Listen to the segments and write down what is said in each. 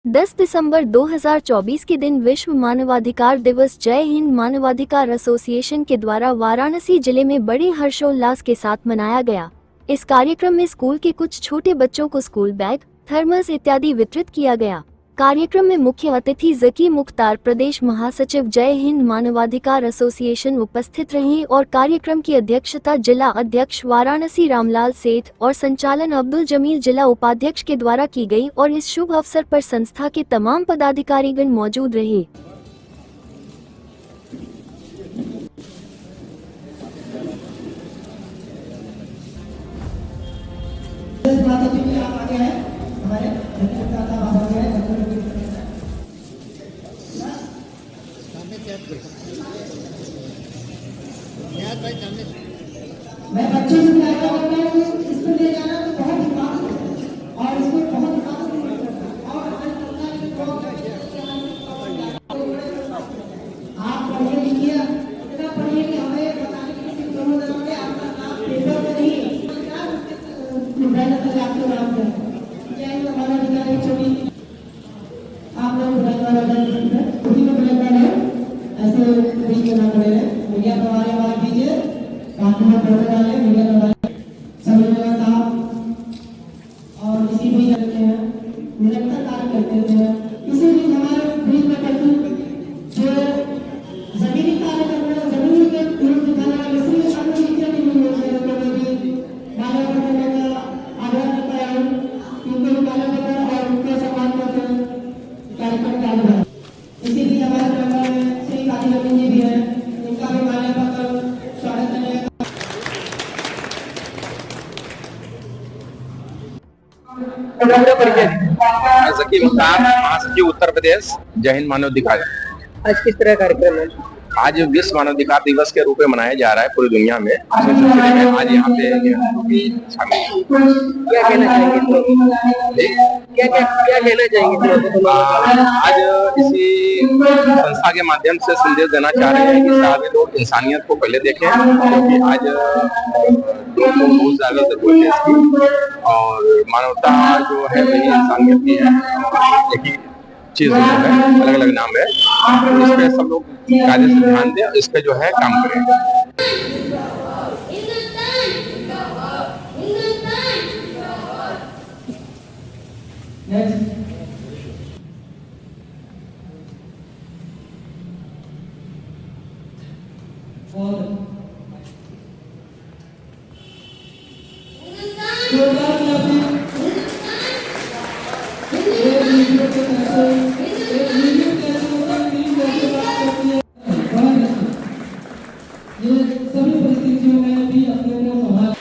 10 दिसंबर 2024 के दिन विश्व मानवाधिकार दिवस जय हिंद मानवाधिकार एसोसिएशन के द्वारा वाराणसी जिले में बड़े हर्षोल्लास के साथ मनाया गया। इस कार्यक्रम में स्कूल के कुछ छोटे बच्चों को स्कूल बैग, थर्मस इत्यादि वितरित किया गया। कार्यक्रम में मुख्य अतिथि ज़की मुख्तार, प्रदेश महासचिव जय हिंद मानवाधिकार एसोसिएशन उपस्थित रहे और कार्यक्रम की अध्यक्षता जिला अध्यक्ष वाराणसी रामलाल सेठ और संचालन अब्दुल जमील जिला उपाध्यक्ष के द्वारा की गई और इस शुभ अवसर पर संस्था के तमाम पदाधिकारीगण मौजूद रहे। मैं बच्चों से कहता हूँ कि इसको ले जाना तो बहुत दिमाग और इसको बहुत दिमाग और आप पढ़िए लिखिए, इतना पढ़िए कि हमें बताने की किसी जरूरत नहीं है। आपका नाम पेपर में नहीं मेहनत करके आपके नाम पे जय हिंद मानवाधिकार छोटी आप लोग उसी को ब्लैक है ऐसे बीच में ना खड़े रहे। मीडिया प्रभारी आवाज दीजिए, कानून पढ़ने वाले मीडिया प्रभारी सभी जगह काम और इसी भी करते हैं, निरंतर कार्य करते हैं। इसी बीच हमारे बीच में कल जो जमीनी कार्य करने जमीनी के विरुद्ध दिखाने वाले इसलिए अन्य जितने भी लोग हैं उनको भी कार्य करने का आग्रह करता है कि उनको भी कार्य करना और उनके सम्मान करते हैं कार्यक्रम चालू है। इसी बीच हमारे परिवार में श्री काली रमन जी भी है, उनका भी माल्यार्पण स्वागत करने ज़की मुख्तार, महासचिव उत्तर प्रदेश, जय हिंद मानवाधिकार। आज किस तरह कार्यक्रम है? आज विश्व मानवाधिकार दिवस के रूप में मनाया जा रहा है पूरी दुनिया में। इस सिलसिले में आज यहाँ पे शामिल। क्या कहना चाहेंगे क्या कहना चाहेंगे आज इसी संस्था के माध्यम से संदेश देना चाह रहे हैं कि सारे लोग इंसानियत को पहले देखें, क्योंकि आज लोगों को बहुत ज्यादा जरूरत है इसकी और मानवता जो है वही इंसानियत की है। एक ही चीज जो है अलग अलग नाम है, इस पे सब लोग कायदे से ध्यान दें, इस पे जो है काम करें। ये सभी परिस्थितियों में भी अपने को संभाल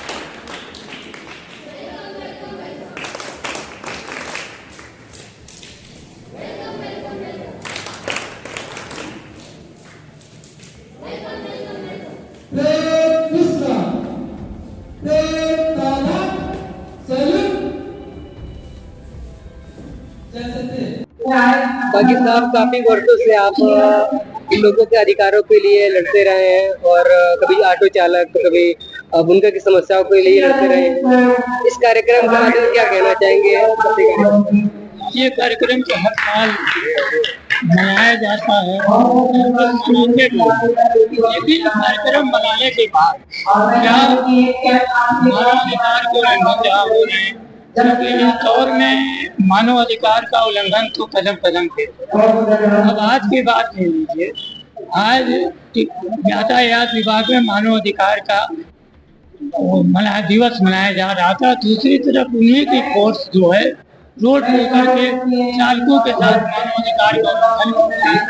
बाकी साहब, काफी वर्षों से आप इन लोगों के अधिकारों के लिए लड़ते रहे हैं और कभी ऑटो चालक तो कभी बुनकर की समस्याओं के लिए लड़ते रहे हैं। इस कार्यक्रम के माध्यम से क्या कहना चाहेंगे? ये कार्यक्रम तो हर साल मनाया जाता है, लेकिन कार्यक्रम मनाने के बाद क्या मानवाधिकार के उल्लंघन जहाँ हो रहे हैं, क्योंकि इस दौर में मानवाधिकार का उल्लंघन तो कदम कदम पे। अब आज की बात ले लीजिए, आज यातायात विभाग में मानवाधिकार का दिवस मनाया जा रहा था। दूसरी तरफ उन्हीं की फोर्स जो है रोड पर उतर के चालकों के साथ मानवाधिकार का उल्लंघन करते हैं।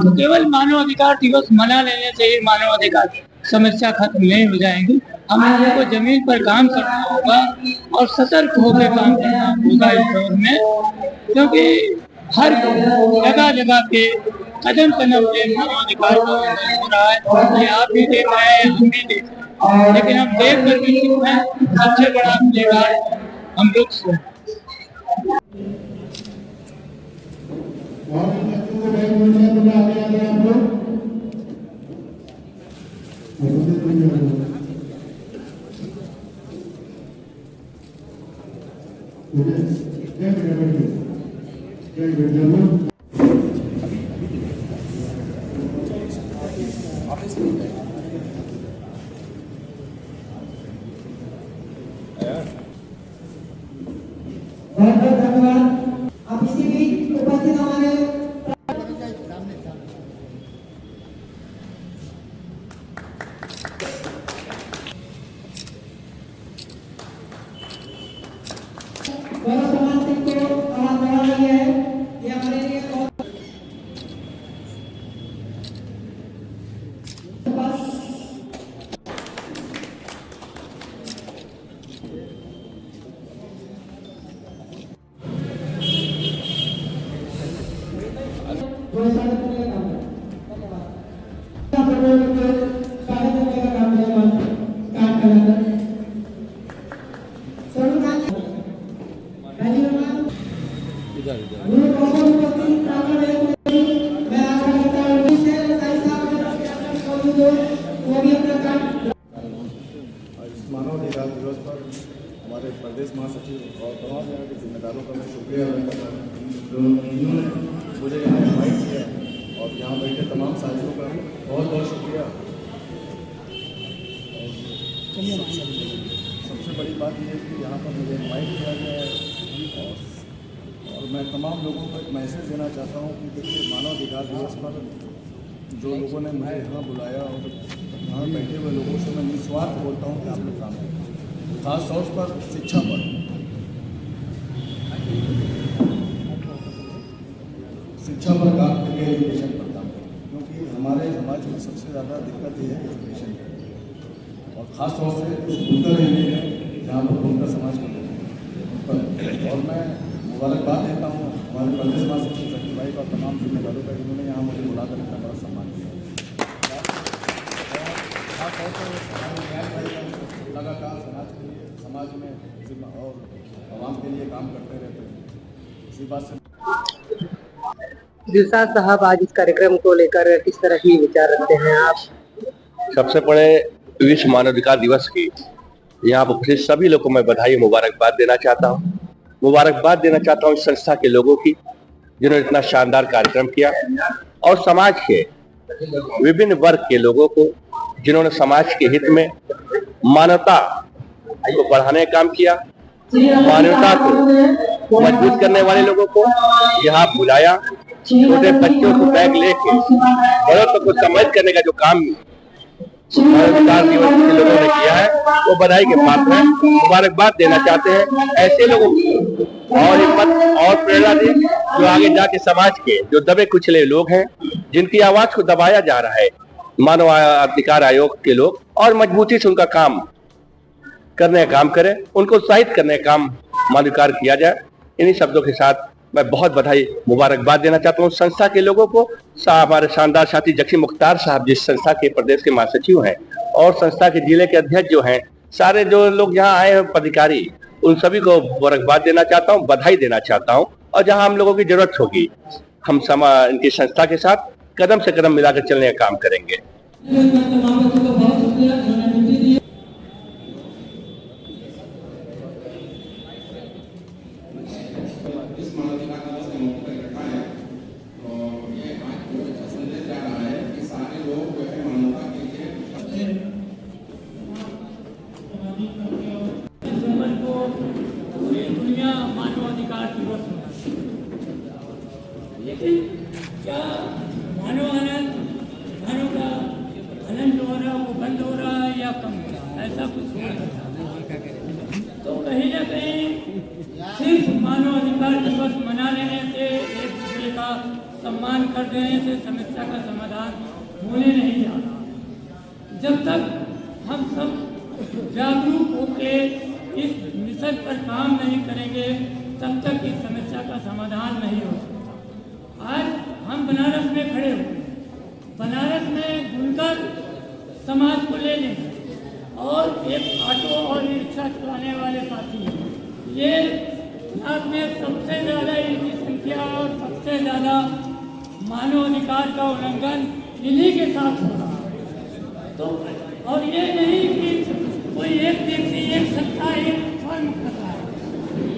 तो केवल मानवाधिकार दिवस मना लेने से ही मानवाधिकार समस्या खत्म नहीं हो जाएंगी। हम लोगों को जमीन पर काम करना होगा और सतर्क होकर काम करना होगा इस दौर में, क्योंकि हर जगह जगह पे कदम कदम पे मानवाधिकार का उल्लंघन हो रहा है। ये आप भी देख रहे हैं, हम भी देख रहे हैं, लेकिन हम देख कर भी चुप हैं। सबसे बड़ा गुनहगार हम लोग से। Thank you. बहुत बहुत धन्यवाद। आप इसी बीच उपस्थित हमारे गौरव सम्मान सिंह को आवाज बढ़ा रही है। ये हमारे लिए बहुत स्वागत करने का काम है। स्वागत करने का काम है। स्टार्ट करेंगे। स्वरूप राजीव वर्मा गुरु कौशल उपस्थित प्रांगण में मैं आशा करता हूं कि साईं साहब ने वो भी अपना काम इस मानवाधिकार दिवस पर हमारे प्रदेश महासचिव और तमाम यहाँ के जिम्मेदारों का मैं शुक्रिया अदा करता हूँ जिन्होंने मुझे यहाँ इन्वाइट किया और यहाँ बैठे तमाम साथियों का बहुत बहुत शुक्रिया। सबसे बड़ी बात यह है कि यहाँ पर मुझे इन्वाइट किया गया है और मैं तमाम लोगों को एक मैसेज देना चाहता हूँ कि देखिए मानवाधिकार दिवस पर जो लोगों ने मुझे यहाँ बुलाया और यहाँ बैठे हुए लोगों से मैं निस्वार्थ बोलता हूँ कि आप लोग काम करें, खास तौर पर शिक्षा पर। शिक्षा पर काम करके एजुकेशन पर काम करें, क्योंकि हमारे समाज में सबसे ज़्यादा दिक्कत ये है एजुकेशन की और ख़ास तौर से बुनकर एरिया में जहाँ पर बुनकर समाज के लोग हैं। और मैं मुबारकबाद देता हूँ हमारे प्रदेश महासचिव जकीर भाई और तमाम जिम्मेदारों का जिन्होंने यहाँ मुझे बुलाकर इतना बड़ा सम्मान किया। और खास तौर पर हमारे न्याय भाई का लगातार समाज में और आवाम के लिए काम करते रहते हैं। इसी बात से दिलशाद साहब, आज इस कार्यक्रम को लेकर किस तरह की विचार रखते हैं आप? सबसे बड़े विश्व मानवाधिकार दिवस की यहाँ पर उपस्थित सभी लोगों को मैं बधाई मुबारकबाद देना चाहता हूँ। मुबारकबाद देना चाहता हूँ इस संस्था के लोगों की जिन्होंने इतना शानदार कार्यक्रम किया और समाज के विभिन्न वर्ग के लोगों को जिन्होंने समाज के हित में मानवता को बढ़ाने का काम किया, मानवता को मजबूत करने वाले लोगों को यहाँ बुलाया। छोटे बच्चों को बैग लेके बड़ों तक को समझ करने का जो काम मानवाधिकार दिवस के लोगों ने किया है वो बधाई के पात्र है। मुबारकबाद देना चाहते हैं ऐसे लोगों को और हिम्मत और प्रेरणा दें जो आगे जाके समाज के जो दबे कुचले लोग हैं, जिनकी आवाज को दबाया जा रहा है, मानव अधिकार आयोग के लोग, और मजबूती से उनका काम करने का काम करें, उनको उत्साहित करने का काम मानवाधिकार किया जाए। इन्हीं शब्दों के साथ मैं बहुत बधाई मुबारकबाद देना चाहता हूँ संस्था के लोगों को। हमारे शानदार साथी जकीर मुख्तार साहब जिस संस्था के प्रदेश के महासचिव हैं और संस्था के जिले के अध्यक्ष जो हैं, सारे जो लोग यहाँ आए हैं पदाधिकारी, उन सभी को मुबारकबाद देना चाहता हूँ, बधाई देना चाहता हूँ। और जहाँ हम लोगों की जरूरत होगी हम इनकी संस्था के साथ कदम से कदम मिलाकर चलने का काम करेंगे। पूरी दुनिया मानवाधिकार दिवस मनाती है, लेकिन क्या मानव का हनन जो हो रहा है वो बंद हो रहा है या कम हो रहा है? ऐसा कुछ हो रहा है। तो कहीं ना कहीं सिर्फ मानवाधिकार दिवस मना लेने से, एक दूसरे का सम्मान कर देने से समस्या का समाधान होने नहीं जा रहा। जब तक हम सब जागरूक होकर इस मिशन पर काम नहीं करेंगे तब तक इस समस्या का समाधान नहीं हो सकता। आज हम बनारस में खड़े हुए, बनारस में बुनकर समाज को ले लेंगे और एक ऑटो और रिक्शा चलाने वाले साथी हैं। ये भारत में सबसे ज़्यादा इनकी संख्या और सबसे ज़्यादा मानवाधिकार का उल्लंघन इन्हीं के साथ हो रहा है। तो और ये नहीं कि कोई एक व्यक्ति, एक सत्ता, एक फर्म कर रहा है,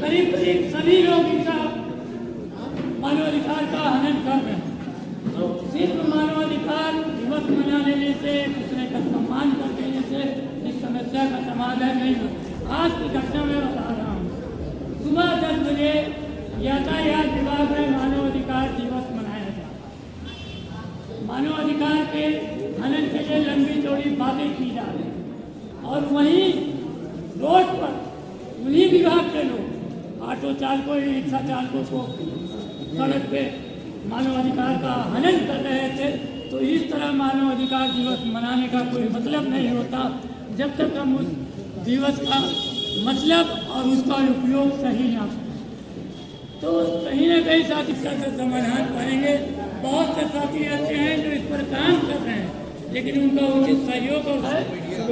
करीब करीब सभी लोग इनका मानवाधिकार का हनन कर रहे हैं। तो सिर्फ मानवाधिकार दिवस मना लेने से, दूसरे का सम्मान कर देने से इस समस्या का समाधान नहीं होता। आज की घटना में बता रहा हूँ, सुबह 10 बजे यातायात विभाग में मानवाधिकार दिवस मनाया जाता। मानवाधिकार के हनन के लिए लंबी चौड़ी बातें की जा रही हैं और वहीं रोड पर उन्हीं विभाग के लोग ऑटो चालकों, रिक्शा चालकों को सड़क पे मानवाधिकार का हनन कर रहे थे। तो इस तरह मानवाधिकार दिवस मनाने का कोई मतलब नहीं होता जब तक हम उस दिवस का मतलब और उसका उपयोग सही ना करें। तो कहीं ना कहीं साथी इसका समाधान पाएंगे। बहुत से साथी ऐसे हैं जो इस पर काम कर रहे हैं, लेकिन उनका उचित सहयोग है,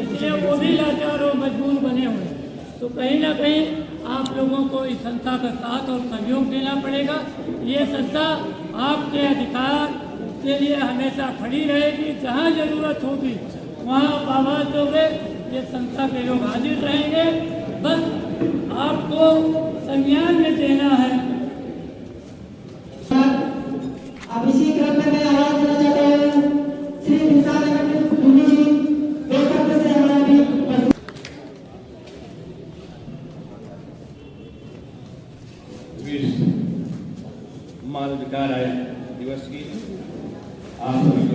इसलिए वो भी लाचार और मजबूर बने हुए हैं। तो कहीं ना कहीं आप लोगों को इस संस्था का साथ और सहयोग देना पड़ेगा। ये संस्था आपके अधिकार के लिए हमेशा खड़ी रहेगी। जहाँ जरूरत होगी वहाँ आप आवाज़ दोगे, ये संस्था के लोग हाजिर रहेंगे। बस आपको संज्ञान में देना है। अब इसी क्रम में मैं आवाज देना चाहता हूँ श्री विशाल धुनी जी, एक शब्द से हमारा भी मानवाधिकार दिवस की आप सभी को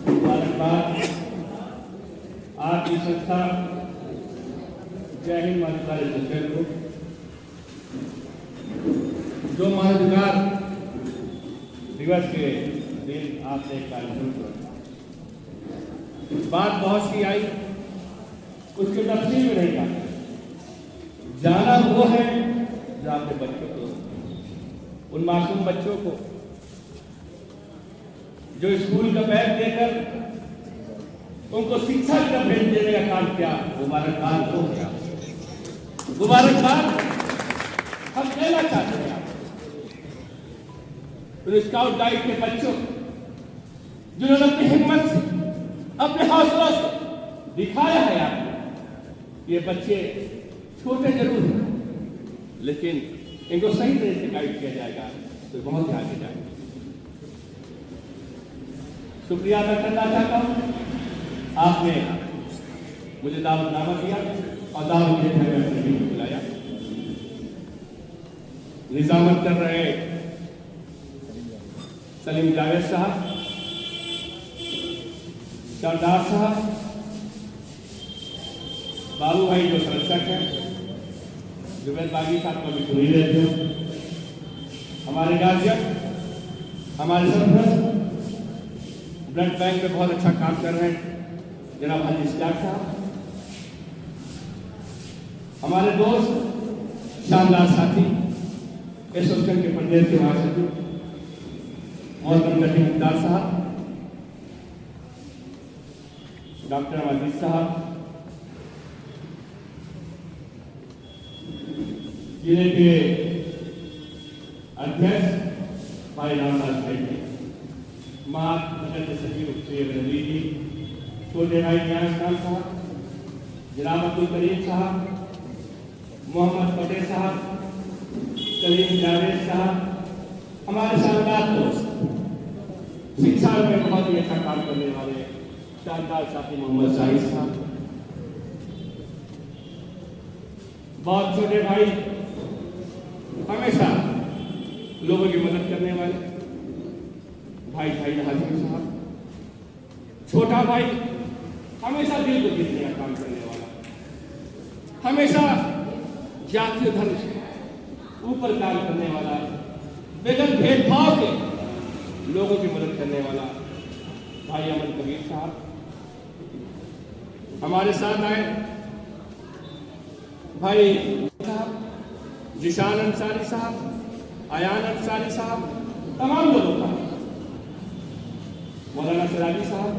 मुबारकबाद। आपकी संस्था जय हिंद मानवाधिकार एसोसिएशन को जो मानवाधिकार दिवस के दिन आपने एक कार्यक्रम किया, बात बहुत सी आई, उसके तफसील में नहीं जाना वो है जो आपके बच्चों को, उन मासूम बच्चों को जो स्कूल का बैग देकर उनको शिक्षा की तरफ भेज देने का काम किया। मुबारकबाद हो गया, मुबारकबाद हम कहना चाहते हैं उन स्काउट गाइड के बच्चों जिन्होंने अपनी हिम्मत से, अपने हौसलों से दिखाया है आपको। ये बच्चे छोटे जरूर हैं, लेकिन इनको सही तरह से गाइड किया जाएगा तो बहुत ही आगे जाएगा। शुक्रिया अदा करना चाहता हूँ, आपने मुझे दावतनामा दिया और दावत के घर में अपने को बुलाया। निजामत कर रहे सलीम जावेद साहब, सरदार साहब, बाबू भाई जो संरक्षक हैं, जुबैर बागी साहब को भी सुनी रहे थे, हमारे गार्जियन, हमारे सरपंच, ब्लड बैंक में बहुत अच्छा काम कर रहे हैं जनाब हाजी इस्ताक साहब, हमारे दोस्त शानदार साथी एसोसिएशन के प्रदेश के महासचिव मोहम्मद नजीम मुख्तार साहब, डॉक्टर अजीज साहब, जिले के अध्यक्ष भाई रामदास रेड्डी, महानगर सचिव सैयद रवि जी, छोटे भाई न्यास खान साहब, जनाब अब्दुल करीम साहब, मोहम्मद फतेह साहब, सलीम जावेद साहब, हमारे शानदार दोस्त, शिक्षा में बहुत ही अच्छा काम करने वाले शानदार साथी मोहम्मद शाहिद साहब, बहुत छोटे भाई, हमेशा लोगों की मदद करने वाले भाई हाजिर साहब, छोटा भाई हमेशा दिल को जीतने का काम करने वाला, हमेशा जातीय धर्म से ऊपर काम करने वाला, बगैर भेदभाव के लोगों की मदद करने वाला भाई अमन कबीर साहब हमारे साथ आए, भाई साहब, जिशान अंसारी साहब, अयान अंसारी साहब, तमाम लोगों का, मौलाना सिराजी साहब,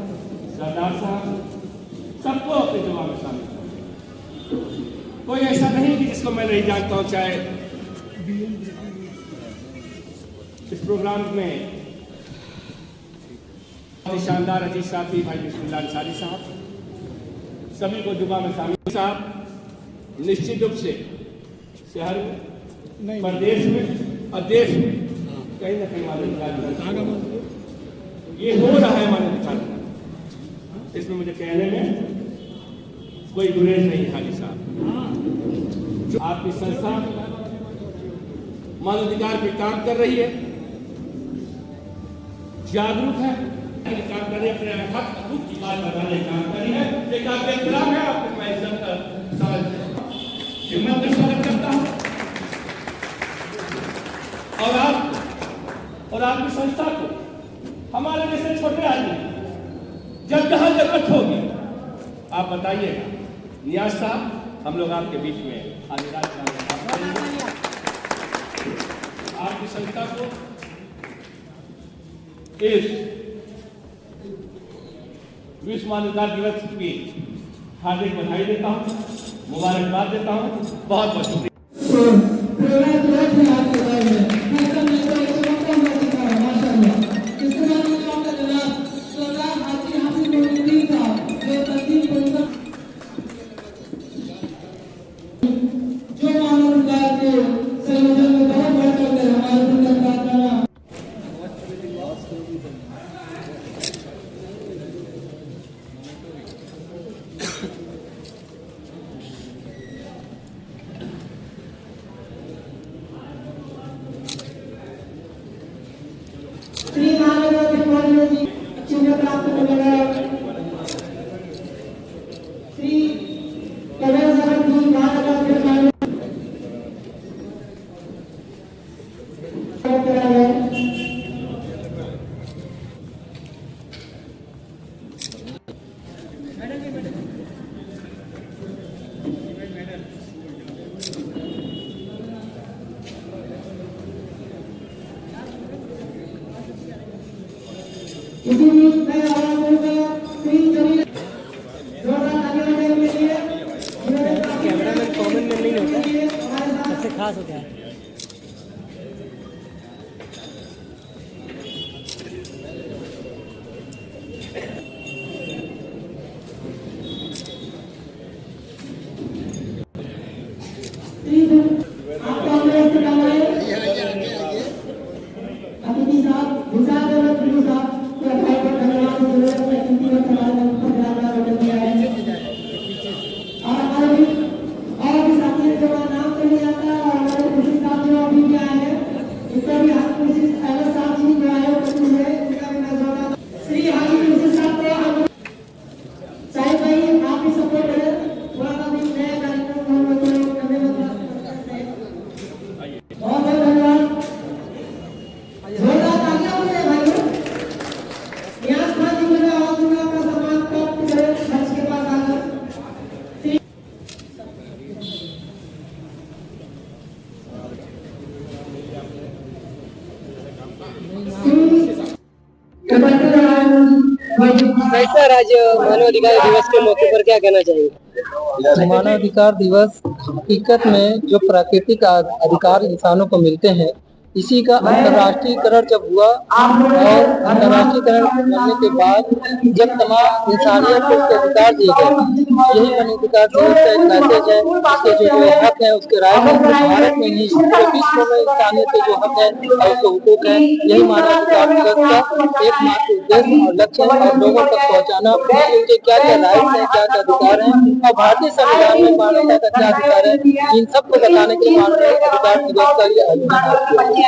सरदार साहब, सबको अपने जवाब में शामिल किया। कोई ऐसा नहीं कि जिसको मैं नहीं जानता हूं। चाहे इस प्रोग्राम में शानदार अजीज साथी भाई बिस्मिल्लाह अंसारी साहब, सभी को जुमा में शामिल साहब, निश्चित रूप से शहर में प्रदेश में और देश में कहीं ना कहीं मानवाधिकार ये हो रहा है मानवाधिकार। इसमें मुझे कहने में कोई गुरेज नहीं हाजी साहब। जो आपकी संस्था मानवाधिकार पे काम कर रही है, जागरूक है, काम कर रही है, अपने हक हकूक की बात बताने काम कर रही है। एक आपका इख्तिलाफ है, आपको मैं इज्जत हिम्मत का स्वागत करता हूं। और आपकी संस्था को हमारे जैसे छोटे आदमी जब जहां जरूरत होगी आप बताइएगा। नियाज साहब, हम लोग आपके बीच में आपकी संस्था को इस विश्व मानवाधिकार दिवस की हार्दिक बधाई देता हूं, मुबारकबाद देता हूं। बहुत बहुत शुक्रिया। श्री मानव जी चिन्ह प्राप्त करने वाले श्री कमल साहब जी मानव इसी बीच मैं श्री जमीन कैमरा में कॉमन में नहीं होता, सबसे खास होता है। अतिथि साहब गुजरात साहब सर, आज मानवाधिकार दिवस के मौके पर क्या कहना चाहिए? मानवाधिकार दिवस हकीकत में जो प्राकृतिक अधिकार इंसानों को मिलते हैं, इसी का अंतर्राष्ट्रीयकरण जब हुआ और अंतर्राष्ट्रीयकरण करने के बाद जब तमाम इंसानियत को उसके अधिकार दिए गए, यही मानवाधिकार दिवस का एक मैसेज है। उसके जो हक है, उसके राइट है, भारत में नहीं पूरे विश्व में इंसानियत के जो हक है और उसके हुकूक है, यही मानवाधिकार दिवस का एकमात्र उद्देश्य और लक्ष्य है। और लोगों तक पहुँचाना उनके क्या क्या राइट है, क्या क्या अधिकार है और भारतीय संविधान में मानवता का क्या अधिकार है, इन सबको बताने के मानवाधिकार दिवस का ये आयोजन है।